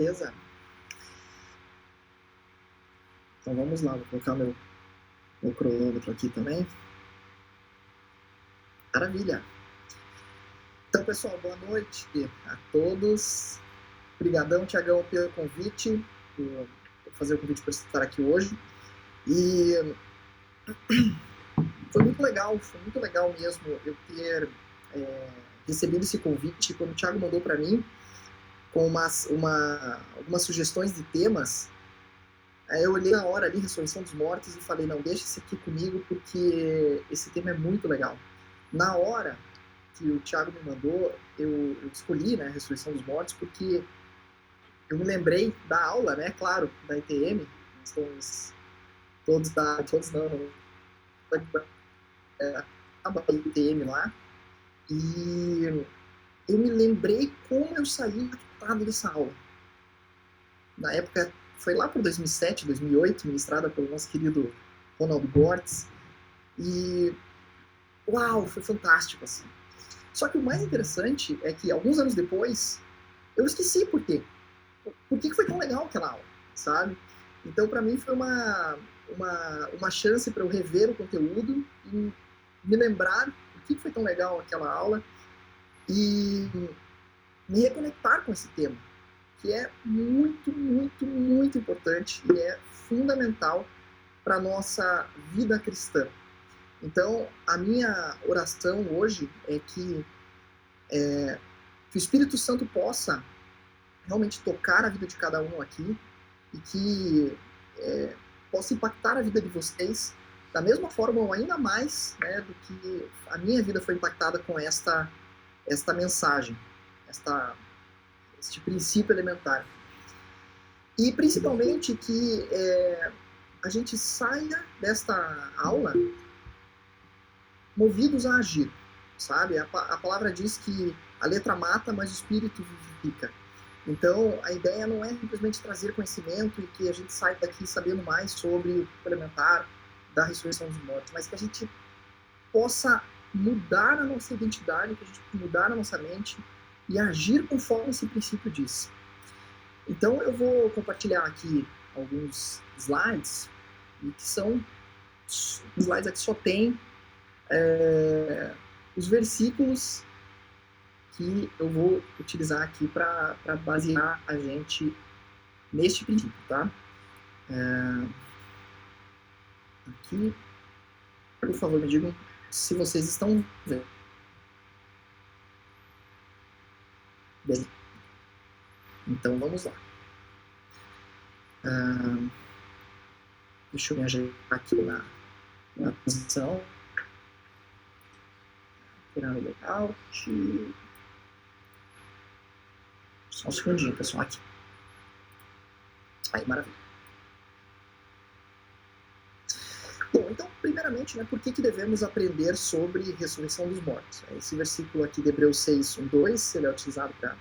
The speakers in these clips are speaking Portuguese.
Beleza? Então vamos lá, vou colocar meu cronômetro aqui também. Maravilha! Então, pessoal, boa noite a todos. Obrigadão, Tiagão, pelo convite, por fazer o convite para estar aqui hoje. E foi muito legal mesmo eu ter recebido esse convite. Quando o Thiago mandou para mim com algumas sugestões de temas, aí eu olhei na hora ali, Ressurreição dos Mortos, e falei, não, deixa esse aqui comigo, porque esse tema é muito legal. Na hora que o Thiago me mandou, eu escolhi, né, Ressurreição dos Mortos, porque eu me lembrei da aula, né, claro, da ITM, somos todos a ITM lá, e eu me lembrei como eu saí impactado dessa aula. Na época, foi lá por 2007, 2008, ministrada pelo nosso querido Ronald Gortz, e uau, foi fantástico, assim. Só que o mais interessante é que, alguns anos depois, eu esqueci por quê. Por que foi tão legal aquela aula, sabe? Então, para mim, foi uma chance para eu rever o conteúdo e me lembrar por que foi tão legal aquela aula e me reconectar com esse tema, que é muito, muito, muito importante e é fundamental para a nossa vida cristã. Então, a minha oração hoje é que o Espírito Santo possa realmente tocar a vida de cada um aqui e que possa impactar a vida de vocês da mesma forma ou ainda mais, né, do que a minha vida foi impactada com esta mensagem, este princípio elementar. E principalmente que a gente saia desta aula movidos a agir, sabe? A palavra diz que a letra mata, mas o espírito vivifica. Então, a ideia não é simplesmente trazer conhecimento e que a gente saia daqui sabendo mais sobre o elementar da ressurreição dos mortos, mas que a gente possa mudar a nossa identidade, que a gente possa mudar a nossa mente e agir conforme esse princípio diz. Então, eu vou compartilhar aqui alguns slides, e que são slides aqui só tem os versículos que eu vou utilizar aqui para basear a gente neste princípio, tá? Aqui, por favor, me digam se vocês estão vendo. Bem, então vamos lá. Deixa eu me ajeitar aqui na posição. Tirar o layout. Só um segundinho, pessoal, aqui. Aí, maravilha. Bom, então, primeiramente, né, por que devemos aprender sobre ressurreição dos mortos? Esse versículo aqui de Hebreus 6, 1, 2, ele é utilizado para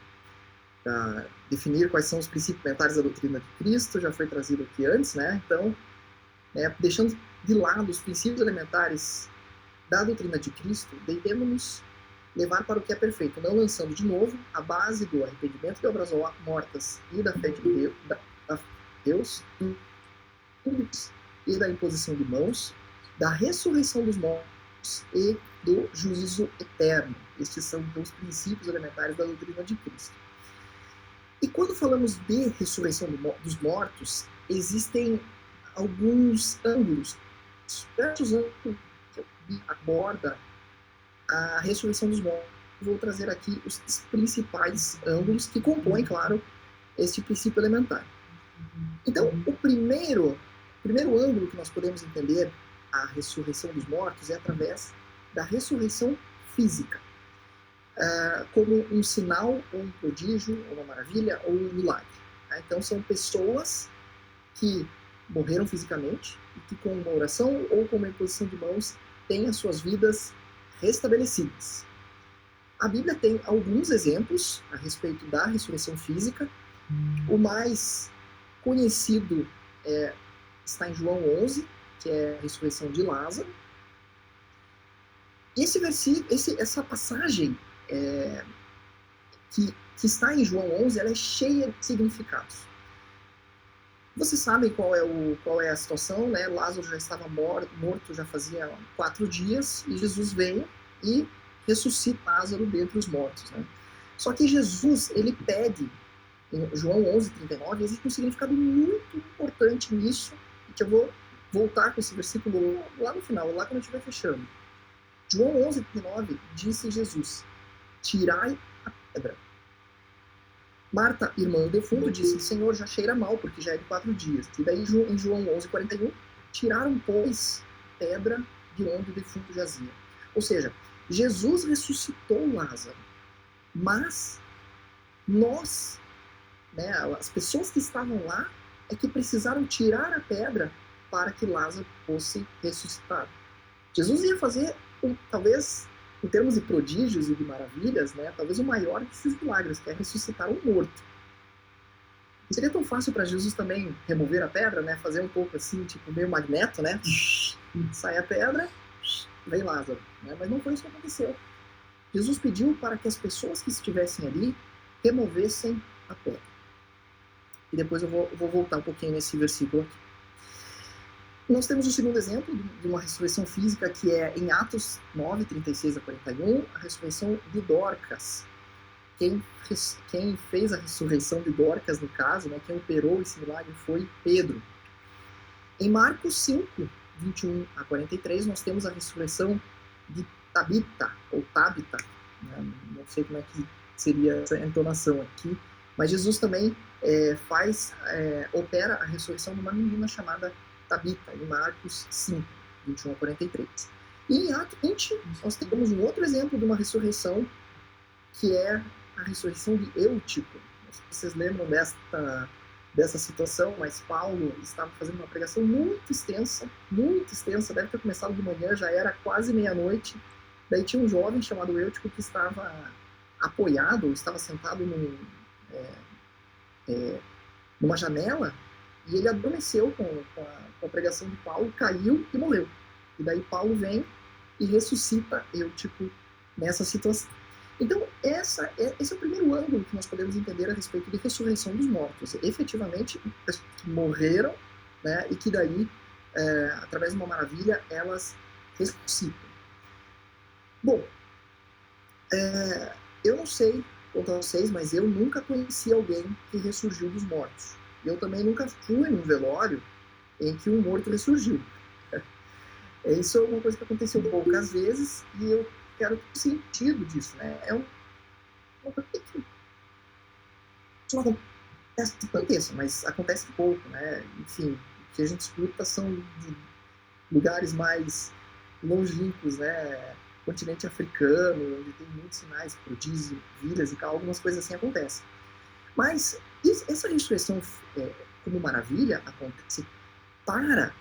definir quais são os princípios elementares da doutrina de Cristo, já foi trazido aqui antes, né? Então, deixando de lado os princípios elementares da doutrina de Cristo, devemos levar para o que é perfeito, não lançando de novo a base do arrependimento de obras mortas e da fé de Deus, e da imposição de mãos, da ressurreição dos mortos e do juízo eterno. Estes são então os princípios elementares da doutrina de Cristo. E quando falamos de ressurreição dos mortos, existem alguns ângulos, diversos ângulos que aborda a ressurreição dos mortos. Vou trazer aqui os principais ângulos que compõem, claro, este princípio elementar. Então, o primeiro ângulo que nós podemos entender a ressurreição dos mortos é através da ressurreição física, como um sinal, ou um prodígio, ou uma maravilha, ou um milagre. Então, são pessoas que morreram fisicamente e que, com uma oração ou com uma imposição de mãos, têm as suas vidas restabelecidas. A Bíblia tem alguns exemplos a respeito da ressurreição física. O mais conhecido está em João 11, que é a ressurreição de Lázaro. Essa passagem que que está em João 11, ela é cheia de significados. Vocês sabem qual é a situação, né? Lázaro já estava morto já fazia 4 dias, e Jesus veio e ressuscita Lázaro dentre os mortos, né? Só que Jesus, ele pede, em João 11:39, existe um significado muito importante nisso, que eu vou voltar com esse versículo lá no final, lá quando eu estiver fechando. João 11:39, disse Jesus: tirai a pedra. Marta, irmã do defunto, disse: Senhor, já cheira mal, porque já é de 4 dias. E daí, em João 11:41, tiraram, pois, a pedra de onde o defunto jazia. Ou seja, Jesus ressuscitou Lázaro, mas nós, né, as pessoas que estavam lá, é que precisaram tirar a pedra para que Lázaro fosse ressuscitado. Jesus ia fazer, talvez, em termos de prodígios e de maravilhas, né, talvez o maior desses milagres, que é ressuscitar um morto. E seria tão fácil para Jesus também remover a pedra, né, fazer um pouco assim, tipo meio magneto, né, sai a pedra, vem Lázaro, né, mas não foi isso que aconteceu. Jesus pediu para que as pessoas que estivessem ali removessem a pedra. E depois eu vou voltar um pouquinho nesse versículo aqui. Nós temos o segundo exemplo de uma ressurreição física, que é em Atos 9:36-41, a ressurreição de Dorcas. Quem fez a ressurreição de Dorcas, no caso, né, quem operou esse milagre foi Pedro. Em Marcos 5:21-43, nós temos a ressurreição de Tabita, ou Tabita, né, não sei como é que seria essa entonação aqui, mas Jesus também opera a ressurreição de uma menina chamada Tabita, em Marcos 5:21-43. E em Atos 20, nós temos um outro exemplo de uma ressurreição, que é a ressurreição de Eutico. Não sei se vocês lembram dessa situação, mas Paulo estava fazendo uma pregação muito extensa, deve ter começado de manhã, já era quase meia-noite. Daí tinha um jovem chamado Eutico que estava apoiado, estava sentado numa janela, e ele adormeceu com a pregação de Paulo, caiu e morreu. E daí Paulo vem e ressuscita Eutico nessa situação. Então, esse é o primeiro ângulo que nós podemos entender a respeito de ressurreição dos mortos. Efetivamente, pessoas que morreram, né, e que daí, através de uma maravilha, elas ressuscitam. Bom, eu não sei quanto a vocês, mas eu nunca conheci alguém que ressurgiu dos mortos. Eu também nunca fui num velório em que um morto ressurgiu. Isso é uma coisa que aconteceu poucas vezes, e eu quero ter sentido disso, né? É uma coisa que isso não acontece, mas acontece pouco, né? Enfim, o que a gente escuta são de lugares mais longínquos, né? Continente africano, onde tem muitos sinais, prodígios, vilas e tal, algumas coisas assim acontecem. Mas essa ressurreição como maravilha acontece para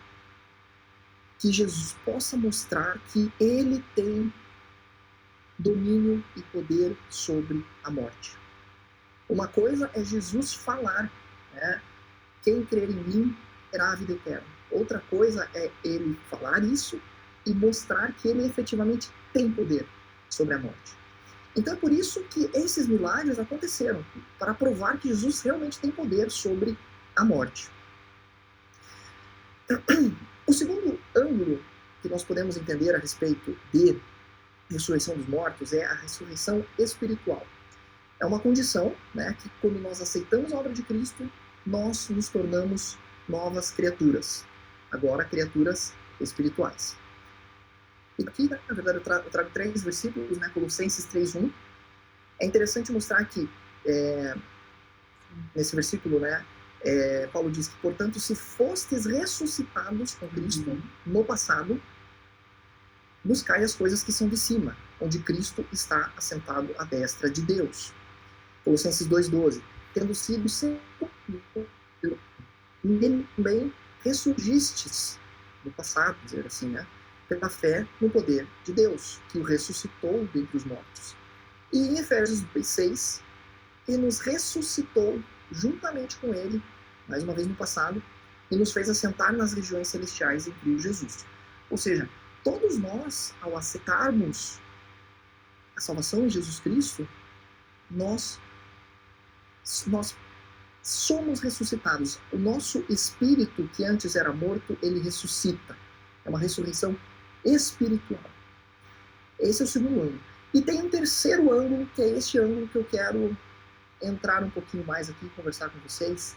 que Jesus possa mostrar que ele tem domínio e poder sobre a morte. Uma coisa é Jesus falar, né? Quem crer em mim terá a vida eterna. Outra coisa é ele falar isso e mostrar que ele efetivamente tem poder sobre a morte. Então é por isso que esses milagres aconteceram, para provar que Jesus realmente tem poder sobre a morte. O segundo ângulo que nós podemos entender a respeito de ressurreição dos mortos é a ressurreição espiritual. É uma condição, né, que quando nós aceitamos a obra de Cristo, nós nos tornamos novas criaturas. Agora, criaturas espirituais. E aqui, na verdade, eu trago 3 versículos, né, Colossenses 3:1. É interessante mostrar que, nesse versículo, né, Paulo diz que, portanto, se fostes ressuscitados com Cristo no passado, buscai as coisas que são de cima, onde Cristo está assentado à destra de Deus. Colossenses 2:12. Tendo sido sepultados, nele também ressurgistes no passado, dizer assim, né? Pela fé no poder de Deus, que o ressuscitou dentre os mortos. E em Efésios 2:6, que nos ressuscitou juntamente com ele, mais uma vez no passado, e nos fez assentar nas regiões celestiais em Cristo Jesus. Ou seja, todos nós, ao aceitarmos a salvação em Jesus Cristo, nós nós somos ressuscitados. O nosso espírito, que antes era morto, ele ressuscita. É uma ressurreição espiritual. Esse é o segundo ângulo. E tem um terceiro ângulo, que é este ângulo que eu quero entrar um pouquinho mais aqui e conversar com vocês,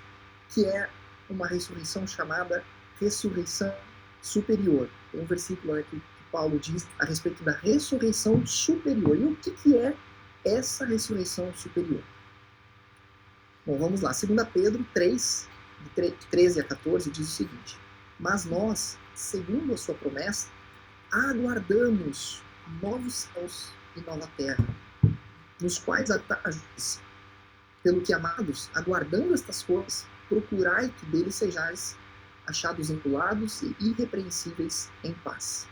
que é uma ressurreição chamada ressurreição superior. Tem um versículo aqui que Paulo diz a respeito da ressurreição superior. E o que é essa ressurreição superior? Bom, vamos lá. 2 Pedro 3, de 13 a 14, diz o seguinte: mas nós, segundo a sua promessa, aguardamos novos céus e nova terra, nos quais habitais. Pelo que, amados, aguardando estas coisas, procurai que deles sejais achados inculados e irrepreensíveis em paz.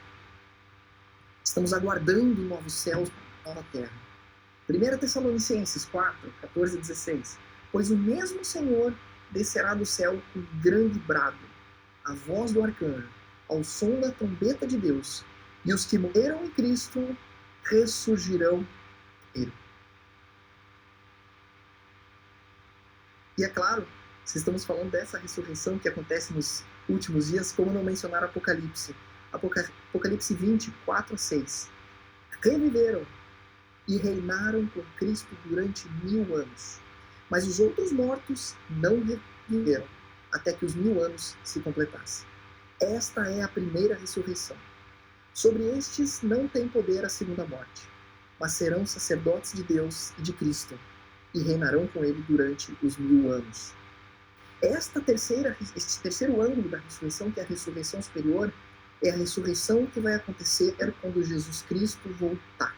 Estamos aguardando novos céus e nova terra. 1 Tessalonicenses 4, 14 e 16. Pois o mesmo Senhor descerá do céu com grande brado, a voz do arcanjo, ao som da trombeta de Deus, e os que morreram em Cristo ressurgirão nele. E é claro, se estamos falando dessa ressurreição que acontece nos últimos dias, como não mencionar Apocalipse? Apocalipse 20, 4 a 6. Reviveram e reinaram com Cristo durante 1000 anos. Mas os outros mortos não reviveram, até que os 1000 anos se completassem. Esta é a primeira ressurreição. Sobre estes não tem poder a segunda morte, mas serão sacerdotes de Deus e de Cristo, e reinarão com ele durante os 1000 anos. Este terceiro ângulo da ressurreição, que é a ressurreição superior, é a ressurreição que vai acontecer quando Jesus Cristo voltar.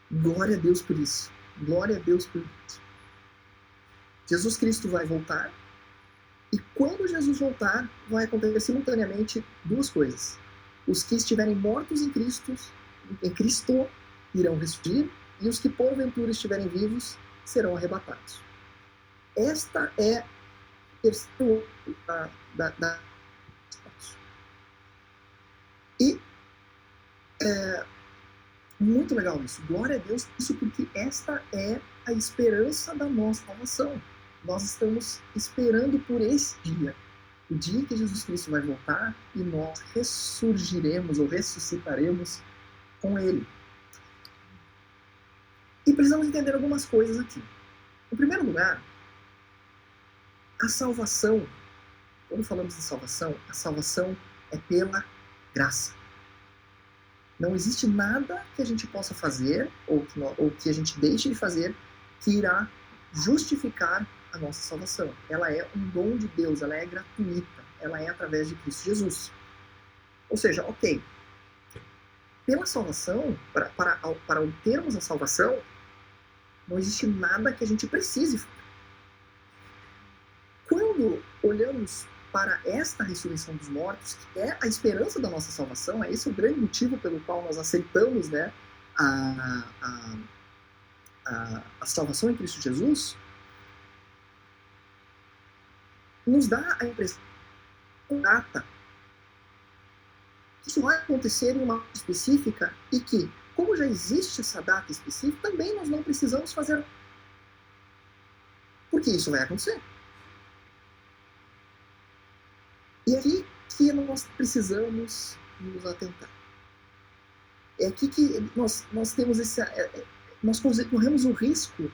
Glória a Deus por isso. Glória a Deus por isso. Jesus Cristo vai voltar, e quando Jesus voltar, vai acontecer simultaneamente duas coisas. Os que estiverem mortos em Cristo irão ressurgir, e os que porventura estiverem vivos serão arrebatados. Esta é a terceira da E é muito legal isso. Glória a Deus isso, porque esta é a esperança da nossa salvação. Nós estamos esperando por esse dia. O dia que Jesus Cristo vai voltar e nós ressurgiremos ou ressuscitaremos com Ele. E precisamos entender algumas coisas aqui. Em primeiro lugar, a salvação, quando falamos de salvação, a salvação é pela graça. Não existe nada que a gente possa fazer ou que a gente deixe de fazer que irá justificar a nossa salvação. Ela é um dom de Deus, ela é gratuita, ela é através de Cristo Jesus. Ou seja, ok, pela salvação, para obtermos a salvação, não existe nada que a gente precise. Quando olhamos para esta ressurreição dos mortos, que é a esperança da nossa salvação, é esse o grande motivo pelo qual nós aceitamos, né, a salvação em Cristo Jesus, nos dá a impressão data que isso vai acontecer em uma data específica e que, como já existe essa data específica, também nós não precisamos fazer, porque isso vai acontecer. E é aqui que nós precisamos nos atentar. É aqui que nós temos nós corremos o risco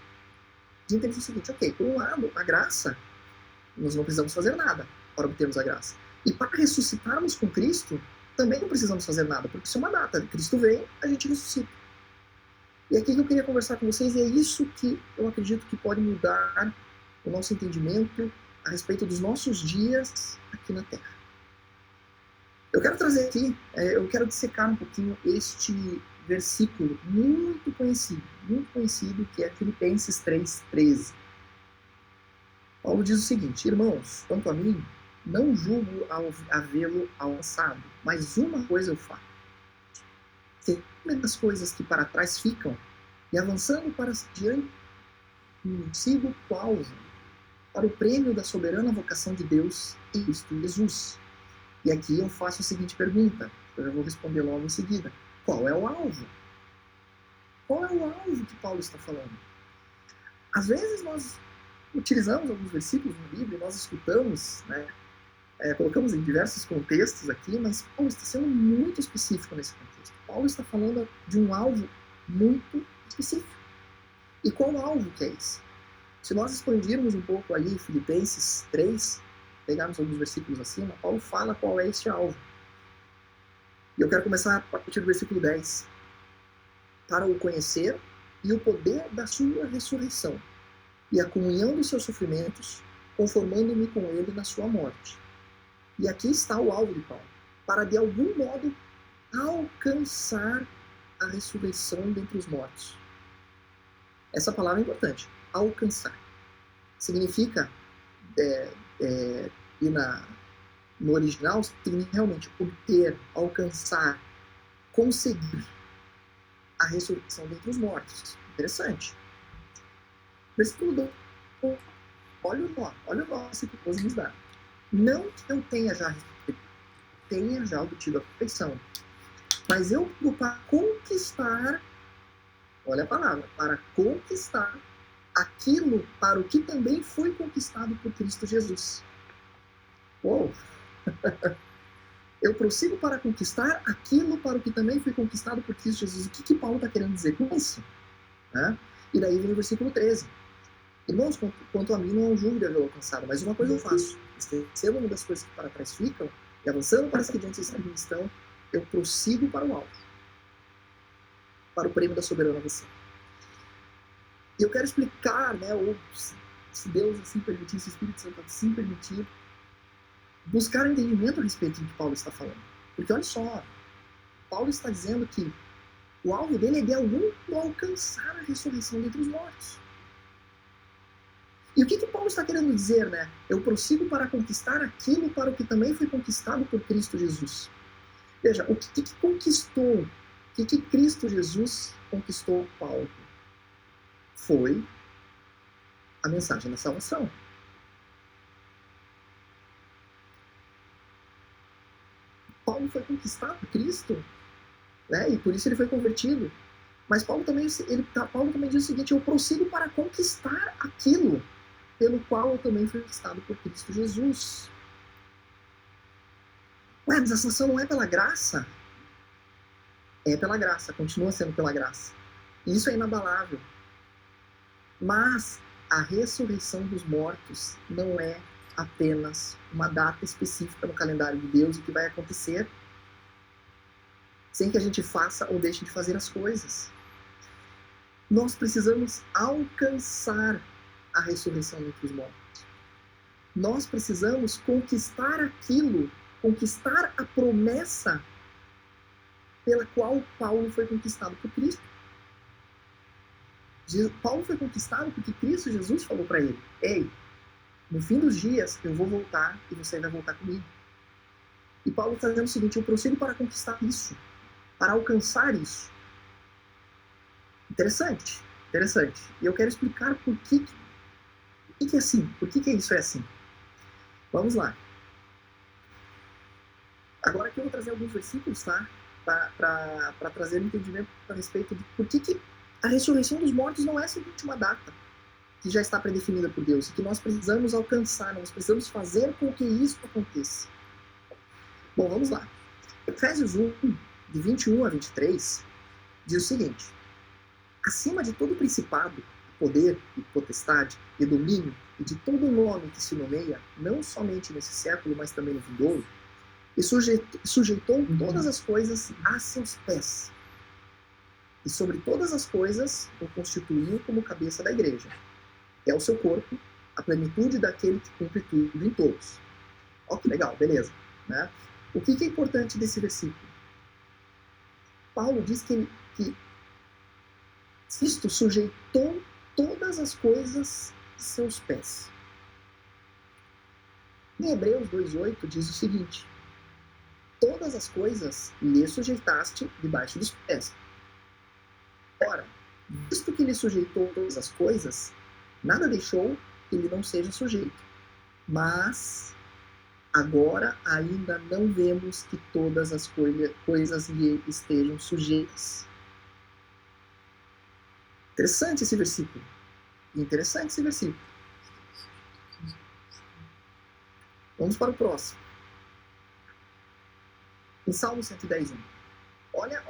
de entender o seguinte: ok, por um lado, a graça, nós não precisamos fazer nada para obtermos a graça. E para ressuscitarmos com Cristo, também não precisamos fazer nada, porque isso é uma data. Cristo vem, a gente ressuscita. E aqui que eu queria conversar com vocês, e é isso que eu acredito que pode mudar o nosso entendimento a respeito dos nossos dias aqui na Terra. Eu quero trazer aqui, eu quero dissecar um pouquinho este versículo muito conhecido, que é Filipenses 3:13. Paulo diz o seguinte: irmãos, quanto a mim, não julgo havê-lo alcançado, mas uma coisa eu faço. Das coisas que para trás ficam, e avançando para diante, sigo o alvo, para o prêmio da soberana vocação de Deus em Cristo Jesus. E aqui eu faço a seguinte pergunta, eu já vou responder logo em seguida. Qual é o alvo? Qual é o alvo que Paulo está falando? Às vezes nós utilizamos alguns versículos na Bíblia, nós escutamos, né, colocamos em diversos contextos aqui, mas Paulo está sendo muito específico nesse contexto. Paulo está falando de um alvo muito específico. E qual alvo que é esse? Se nós expandirmos um pouco ali Filipenses 3, pegarmos alguns versículos acima, Paulo fala qual é esse alvo. E eu quero começar a partir do versículo 10. Para o conhecer e o poder da sua ressurreição, e a comunhão dos seus sofrimentos, conformando-me com ele na sua morte. E aqui está o alvo de Paulo, para de algum modo alcançar a ressurreição dentre os mortos. Essa palavra é importante, alcançar. Significa, no original, significa realmente obter, alcançar, conseguir a ressurreição dentre os mortos. Interessante. Versículo 2. Olha o nó que Deus nos dá. Não que eu tenha já obtido a perfeição, mas eu vou para conquistar, olha a palavra, para conquistar aquilo para o que também foi conquistado por Cristo Jesus. Uou! Eu prossigo para conquistar aquilo para o que também foi conquistado por Cristo Jesus. O que Paulo está querendo dizer com isso? Né? E daí vem o versículo 13. Irmãos, quanto a mim não há um julgo de haver alcançado, mas uma coisa eu faço, esquecendo uma das coisas que para trás ficam, e avançando para as que diante estão, eu prossigo para o alto, para o prêmio da soberana visão. E eu quero explicar, né, ou se Deus assim permitir, se o Espírito Santo assim permitir, buscar entendimento a respeito do que Paulo está falando. Porque olha só, Paulo está dizendo que o alvo dele é de algum alcançar a ressurreição dentre os mortos. E o que Paulo está querendo dizer, né? Eu prossigo para conquistar aquilo para o que também foi conquistado por Cristo Jesus. Veja, o que conquistou, o que Cristo Jesus conquistou Paulo? Foi a mensagem da salvação. Paulo foi conquistado por Cristo, né? E por isso ele foi convertido. Mas Paulo também diz o seguinte: eu prossigo para conquistar aquilo pelo qual eu também fui conquistado por Cristo Jesus. Ué, mas a salvação não é pela graça? É pela graça, continua sendo pela graça. Isso é inabalável. Mas a ressurreição dos mortos não é apenas uma data específica no calendário de Deus e que vai acontecer sem que a gente faça ou deixe de fazer as coisas. Nós precisamos alcançar a ressurreição entre os mortos. Nós precisamos conquistar aquilo, conquistar a promessa pela qual Paulo foi conquistado por Cristo. Paulo foi conquistado porque Cristo Jesus falou para ele: ei, no fim dos dias eu vou voltar e você vai voltar comigo. E Paulo está dizendo o seguinte: eu prossigo para conquistar isso, para alcançar isso. Interessante. E eu quero explicar por que é assim, por que isso é assim. Vamos lá. Agora aqui eu vou trazer alguns versículos, tá? Para trazer um entendimento a respeito de por que a ressurreição dos mortos não é simplesmente uma data que já está predefinida por Deus, e que nós precisamos alcançar, nós precisamos fazer com que isso aconteça. Bom, vamos lá. Efésios 1, de 21 a 23, diz o seguinte: acima de todo principado, poder e potestade e domínio e de todo nome que se nomeia, não somente nesse século, mas também no vindouro, e sujeitou todas as coisas a seus pés. E sobre todas as coisas o constituiu como cabeça da igreja. É o seu corpo, a plenitude daquele que cumpre tudo em todos. Ó, que legal, beleza. Né? O que é importante desse versículo? Paulo diz que Cristo sujeitou todas as coisas a seus pés. Em Hebreus 2,8 diz o seguinte: todas as coisas lhe sujeitaste debaixo dos pés. Ora, visto que lhe sujeitou todas as coisas, nada deixou que ele não seja sujeito. Mas agora ainda não vemos que todas as coisas lhe estejam sujeitas. Interessante esse versículo. Interessante esse versículo. Vamos para o próximo. Em Salmo 110, 1. Olha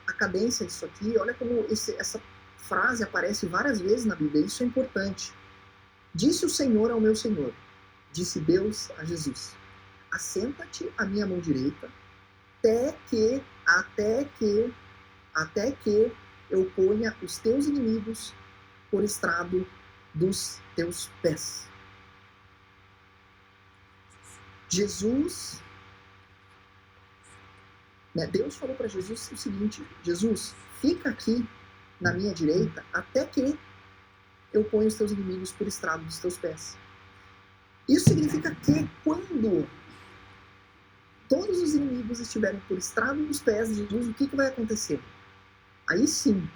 a cadência disso aqui, olha como essa frase aparece várias vezes na Bíblia, isso é importante. Disse o Senhor ao meu Senhor, disse Deus a Jesus, assenta-te à minha mão direita, até que eu ponha os teus inimigos por estrado dos teus pés. Jesus, né, Deus falou para Jesus o seguinte, Jesus, fica aqui na minha direita até que eu ponha os teus inimigos por estrado dos teus pés. Isso significa que quando todos os inimigos estiverem por estrado dos pés de Jesus, o que vai acontecer? Aí sim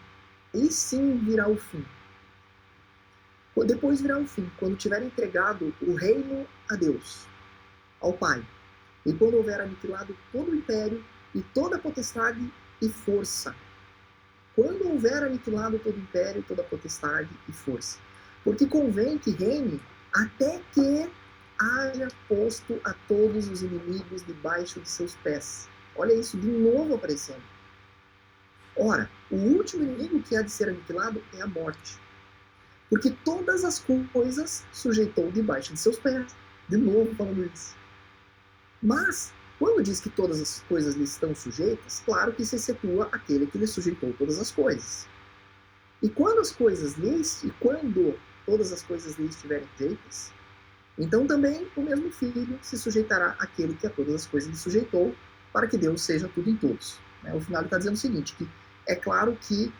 virá o fim. Depois virá o fim, quando tiver entregado o reino a Deus, ao Pai, e quando houver aniquilado todo o império e toda a potestade e força. Quando houver aniquilado todo o império, toda a potestade e força. Porque convém que reine até que haja posto a todos os inimigos debaixo de seus pés. Olha isso de novo aparecendo. Ora, o último inimigo que há de ser aniquilado é a morte. Porque todas as coisas sujeitou debaixo de seus pés. De novo falando isso. Mas, quando diz que todas as coisas lhe estão sujeitas, claro que se excetua aquele que lhe sujeitou todas as coisas. E quando todas as coisas lhe estiverem sujeitas, então também o mesmo filho se sujeitará àquele que a todas as coisas lhe sujeitou, para que Deus seja tudo em todos. O final está dizendo o seguinte, que é claro que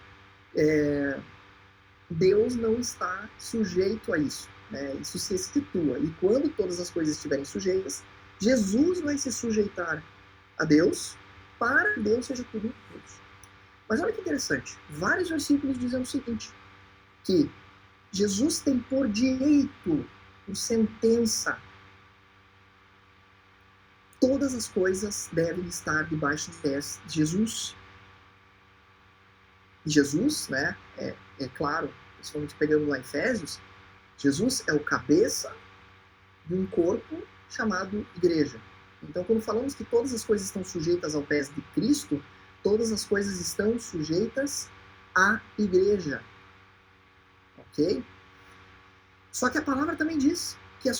Deus não está sujeito a isso. Isso se excetua. E quando todas as coisas estiverem sujeitas, Jesus vai se sujeitar a Deus para que Deus seja tudo em todos. Mas olha que interessante. Vários versículos dizem o seguinte, que Jesus tem por direito, por sentença, todas as coisas devem estar debaixo dos pés de Jesus. E Jesus, é claro, principalmente pegando lá em Efésios, Jesus é o cabeça de um corpo chamado igreja. Então, quando falamos que todas as coisas estão sujeitas aos pés de Cristo, todas as coisas estão sujeitas à igreja. Ok? Só que a palavra também diz que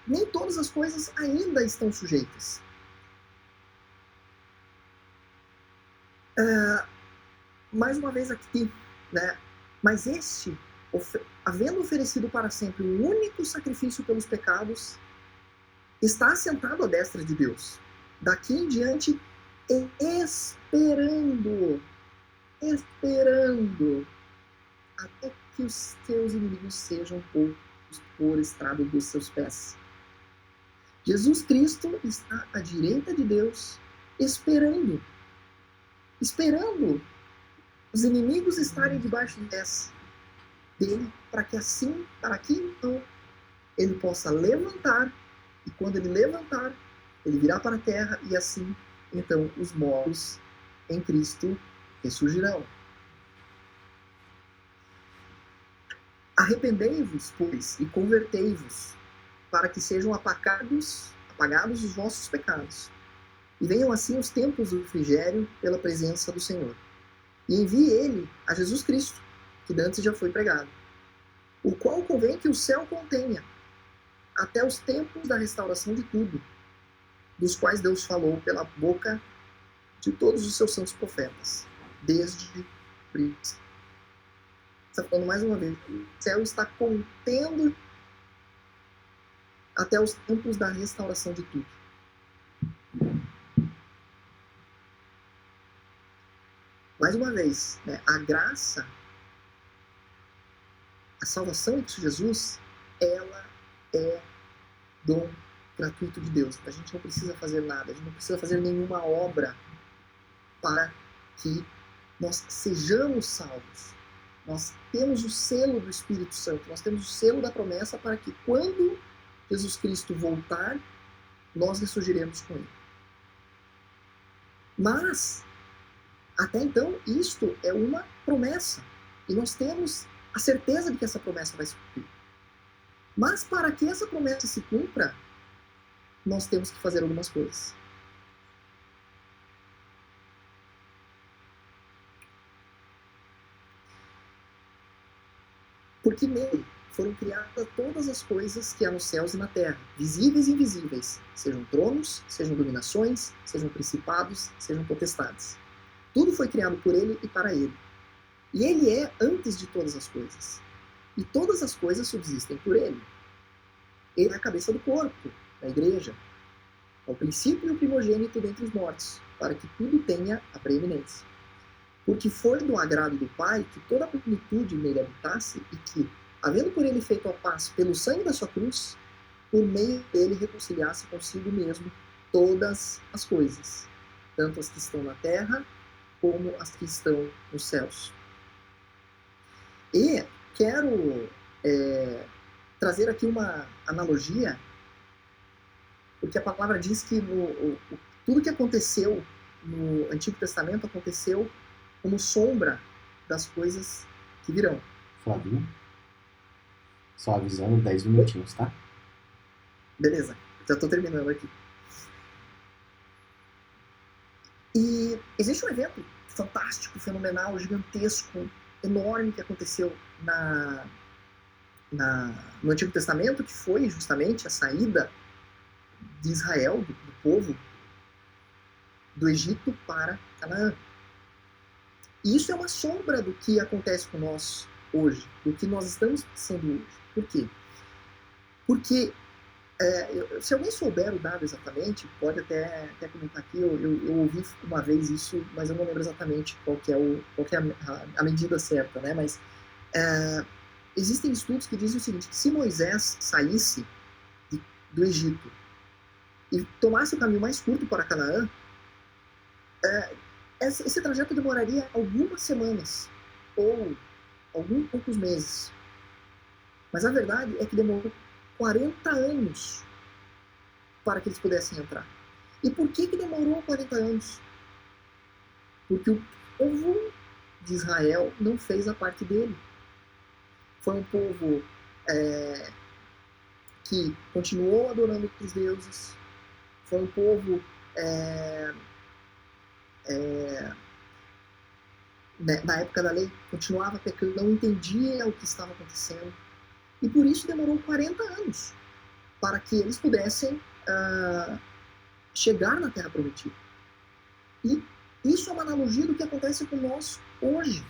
nem todas as coisas ainda estão sujeitas. Mais uma vez aqui, mas este, havendo oferecido para sempre um único sacrifício pelos pecados, está assentado à destra de Deus. Daqui em diante, esperando, até que os teus inimigos sejam postos por estrado dos seus pés. Jesus Cristo está à direita de Deus, esperando os inimigos estarem debaixo dos pés dele, para que então ele possa levantar, e quando ele levantar, ele virá para a terra, e assim, então, os mortos em Cristo ressurgirão. Arrependei-vos, pois, e convertei-vos, para que sejam apagados os vossos pecados, e venham assim os tempos do refrigério pela presença do Senhor. E envie ele a Jesus Cristo, que dantes já foi pregado, o qual convém que o céu contenha, até os tempos da restauração de tudo, dos quais Deus falou pela boca de todos os seus santos profetas, desde o princípio. Está falando mais uma vez, o céu está contendo até os tempos da restauração de tudo. Mais uma vez, a graça, a salvação em Cristo Jesus, ela é dom gratuito de Deus. A gente não precisa fazer nada, a gente não precisa fazer nenhuma obra para que nós sejamos salvos. Nós temos o selo do Espírito Santo, nós temos o selo da promessa para que quando Jesus Cristo voltar, nós ressurgiremos com ele. Mas, até então, isto é uma promessa. E nós temos a certeza de que essa promessa vai se cumprir. Mas para que essa promessa se cumpra, nós temos que fazer algumas coisas. Porque nele foram criadas todas as coisas que há nos céus e na terra, visíveis e invisíveis, sejam tronos, sejam dominações, sejam principados, sejam potestades. Tudo foi criado por ele e para ele. E ele é antes de todas as coisas. E todas as coisas subsistem por ele. Ele é a cabeça do corpo, da igreja. É o princípio e o primogênito dentre os mortos, para que tudo tenha a preeminência. Porque foi do agrado do Pai que toda a plenitude nele habitasse e que, havendo por ele feito a paz pelo sangue da sua cruz, por meio dele reconciliasse consigo mesmo todas as coisas, tanto as que estão na terra como as que estão nos céus. E quero trazer aqui uma analogia, porque a palavra diz que tudo que aconteceu no Antigo Testamento aconteceu como sombra das coisas que virão. Flavinho, só avisando, 10 minutinhos, tá? Beleza, já estou terminando aqui. E existe um evento fantástico, fenomenal, gigantesco, enorme que aconteceu no Antigo Testamento, que foi justamente a saída de Israel, do povo, do Egito para Canaã. E isso é uma sombra do que acontece com nós hoje, do que nós estamos passando hoje. Por quê? Porque, se alguém souber o dado exatamente, pode até comentar aqui, eu ouvi uma vez isso, mas eu não lembro exatamente qual que é a medida certa, né? Mas existem estudos que dizem o seguinte, que se Moisés saísse do Egito e tomasse o caminho mais curto para Canaã, esse trajeto demoraria algumas semanas ou alguns poucos meses. Mas a verdade é que demorou 40 anos para que eles pudessem entrar. E por que demorou 40 anos? Porque o povo de Israel não fez a parte dele. Foi um povo que continuou adorando outros deuses. Foi um povo na época da lei, continuava pecando, não entendia o que estava acontecendo. E por isso demorou 40 anos para que eles pudessem chegar na Terra Prometida. E isso é uma analogia do que acontece com nós hoje.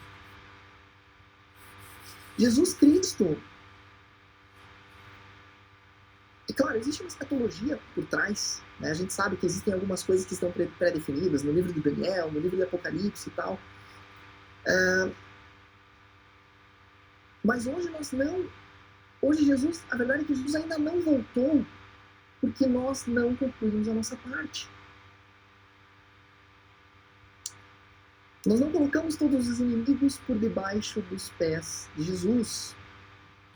Jesus Cristo. E claro, existe uma escatologia por trás, né? A gente sabe que existem algumas coisas que estão pré-definidas no livro de Daniel, no livro de Apocalipse e tal. Mas hoje nós não. Hoje Jesus, a verdade é que Jesus ainda não voltou porque nós não concluímos a nossa parte. Nós não colocamos todos os inimigos por debaixo dos pés de Jesus.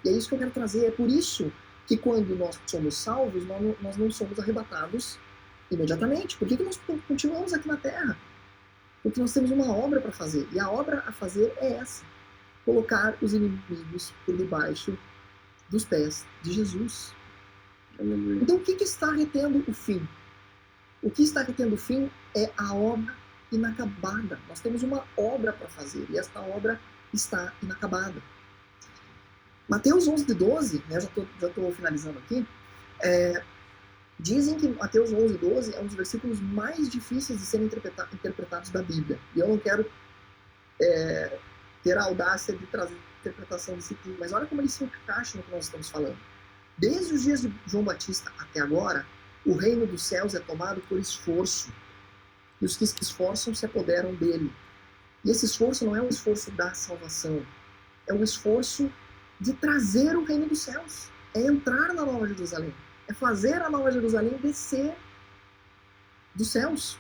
E é isso que eu quero trazer. É por isso que quando nós somos salvos, nós não somos arrebatados imediatamente. Por que nós continuamos aqui na Terra? Porque nós temos uma obra para fazer. E a obra a fazer é essa. Colocar os inimigos por debaixo dos pés de Jesus. Então o que está retendo o fim? O que está retendo o fim é a obra inacabada. Nós temos uma obra para fazer e esta obra está inacabada. Mateus 11:12, né, já estou finalizando aqui, dizem que Mateus 11:12 é um dos versículos mais difíceis de serem interpretados da Bíblia. E eu não quero ter a audácia de trazer a interpretação desse texto, mas olha como ele se encaixa no que nós estamos falando. Desde os dias de João Batista até agora, o reino dos céus é tomado por esforço. E os que se esforçam se apoderam dele. E esse esforço não é um esforço da salvação. É um esforço de trazer o reino dos céus. É entrar na Nova Jerusalém. É fazer a Nova Jerusalém descer dos céus.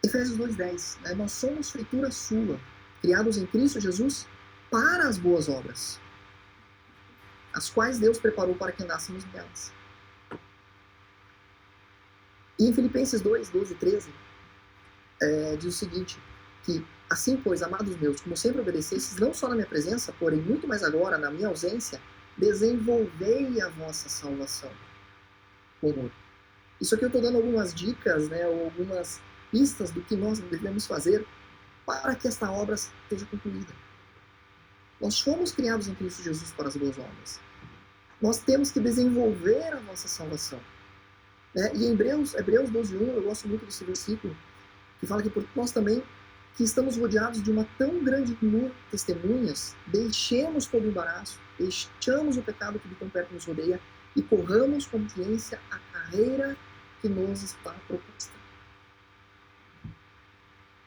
Efésios 2:10. Né? Nós somos feitura sua, criados em Cristo Jesus para as boas obras, as quais Deus preparou para que andássemos nelas. E em Filipenses 2:12 e 13, diz o seguinte, que Assim, pois, amados meus, como sempre obedecestes, não só na minha presença, porém muito mais agora, na minha ausência, desenvolvei a vossa salvação com amor. Isso aqui eu estou dando algumas dicas, né, ou algumas pistas do que nós devemos fazer para que esta obra seja concluída. Nós fomos criados em Cristo Jesus para as boas obras. Nós temos que desenvolver a nossa salvação. Né? E em Hebreus 12:1, eu gosto muito desse versículo, que fala que por nós também, que estamos rodeados de uma tão grande nuvem de testemunhas, deixemos todo o embaraço, deixamos o pecado que de tão perto nos rodeia e corramos com paciência a carreira que nos está proposta.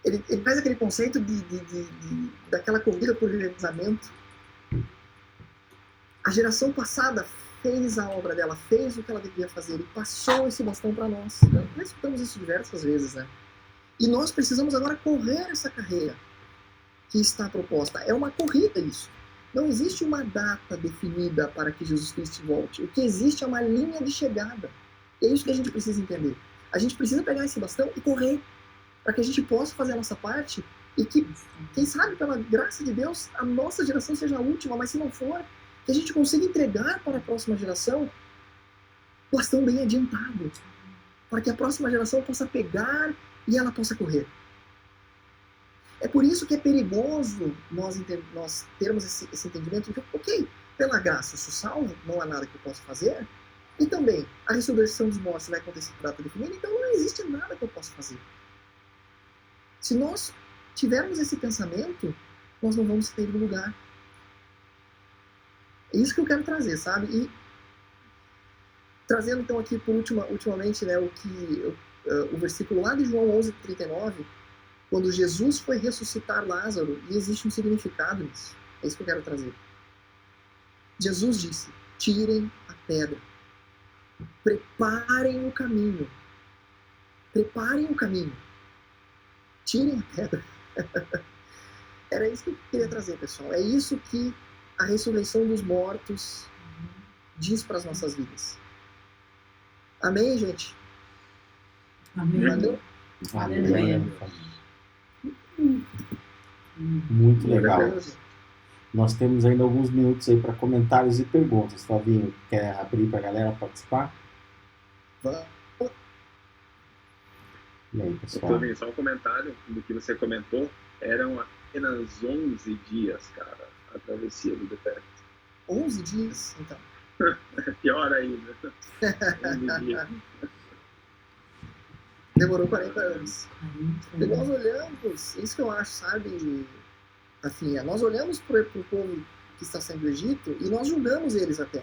Ele traz aquele conceito daquela corrida por revezamento. A geração passada fez a obra dela, fez o que ela devia fazer e passou esse bastão para nós. Nós escutamos isso diversas vezes, né? E nós precisamos agora correr essa carreira que está proposta. É uma corrida isso. Não existe uma data definida para que Jesus Cristo volte. O que existe é uma linha de chegada. E é isso que a gente precisa entender. A gente precisa pegar esse bastão e correr, para que a gente possa fazer a nossa parte e que, quem sabe, pela graça de Deus, a nossa geração seja a última, mas se não for, que a gente consiga entregar para a próxima geração o bastão bem adiantado, para que a próxima geração possa pegar e ela possa correr. É por isso que é perigoso nós termos esse entendimento de que, ok, pela graça eu sou salvo, não há nada que eu possa fazer, e também a ressurreição dos mortos vai acontecer por data definida, então não existe nada que eu possa fazer. Se nós tivermos esse pensamento, nós não vamos sair do lugar. É isso que eu quero trazer, sabe? E trazendo então aqui por ultimamente, né, o versículo lá de João 11:39, quando Jesus foi ressuscitar Lázaro, e existe um significado nisso. É isso que eu quero trazer. Jesus disse: tirem a pedra. Preparem o caminho. Preparem o caminho. Tirem a pedra. Era isso que eu queria trazer, pessoal. É isso que a ressurreição dos mortos diz para as nossas vidas. Amém, gente? Amém. Valeu? Valeu. Muito legal. Valeu, gente. Nós temos ainda alguns minutos aí para comentários e perguntas. Flavinho, quer abrir para a galera participar? Vamos. E aí, pessoal? Flavinho, só um comentário do que você comentou. Eram apenas 11 dias, cara, a travessia do deserto. 11 dias, então. Pior ainda. 11 dias. Demorou 40 anos. E nós olhamos, isso que eu acho, sabe, Rafinha, nós olhamos para o povo que está saindo do Egito e nós julgamos eles até.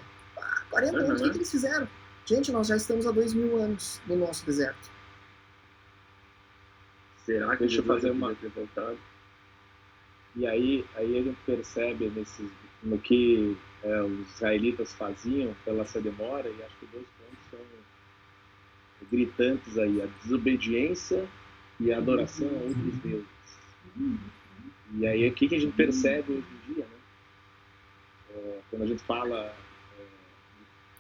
40 anos, o que eles fizeram? Gente, nós já estamos há 2000 anos no nosso deserto. Será que Deixa eu fazer uma... ter voltado? E aí a gente percebe no que os israelitas faziam pela essa demora, e acho que 2 pontos são gritantes aí: a desobediência e a adoração a outros deuses. E aí o que a gente percebe hoje em dia, né? Quando a gente fala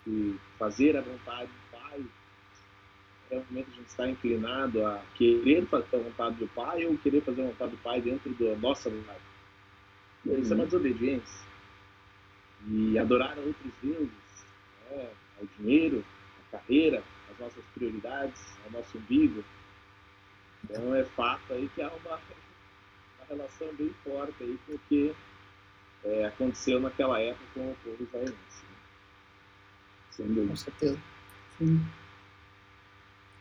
de fazer a vontade do Pai, realmente a gente está inclinado a querer fazer a vontade do Pai ou querer fazer a vontade do Pai dentro da nossa vontade. Isso é uma desobediência. E adorar a outros deuses, ao dinheiro, à carreira, às nossas prioridades, ao nosso umbigo. Então é fato aí que há uma relação bem forte aí com o que aconteceu naquela época com o povo israelense. Sem dúvida. Com certeza. Sim.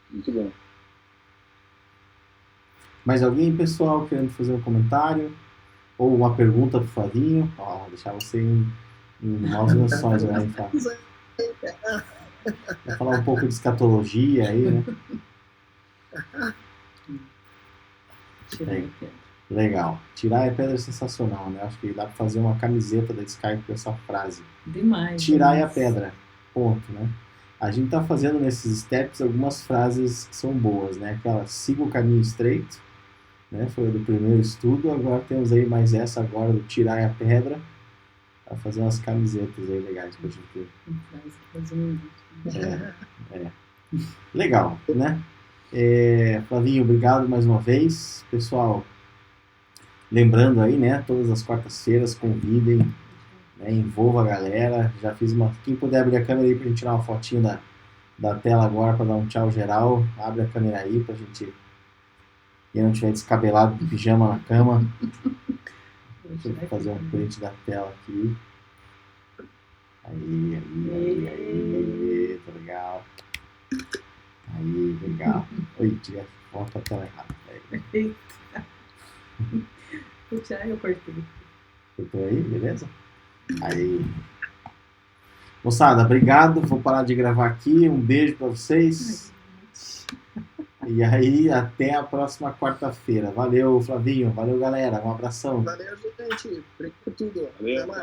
Muito bom. Mais alguém, pessoal, querendo fazer um comentário? Ou uma pergunta para o Flavinho? Vou deixar você em maus lençóis, né, Flávio? Vou falar um pouco de escatologia aí, né? Legal. Tirar a pedra é sensacional, né? Acho que dá para fazer uma camiseta da Skype com essa frase. Demais. Tirar a pedra. Ponto, né? A gente tá fazendo nesses steps algumas frases que são boas, né? Aquela siga o caminho estreito, né? Foi do primeiro estudo. Agora temos aí mais essa agora do tirar a pedra, para fazer umas camisetas aí legais pra gente ver. Legal, né? Flavinho, obrigado mais uma vez. Pessoal, Lembrando aí, né? Todas as quartas-feiras, convidem, né, envolva a galera. Já fiz uma... Quem puder abrir a câmera aí pra gente tirar uma fotinho da tela agora para dar um tchau geral. Abre a câmera aí pra gente... Quem não tiver descabelado de pijama na cama. Deixa eu fazer um print da tela aqui. Aí, tá legal. Aí, legal. Oi, tirei a foto da tela errada. Eita. Vou tirar e eu cortei. Cortou aí, beleza? Aí. Moçada, obrigado. Vou parar de gravar aqui. Um beijo pra vocês. E aí, até a próxima quarta-feira. Valeu, Flavinho. Valeu, galera. Um abração. Valeu, gente. Obrigado por tudo. Valeu. Até mais.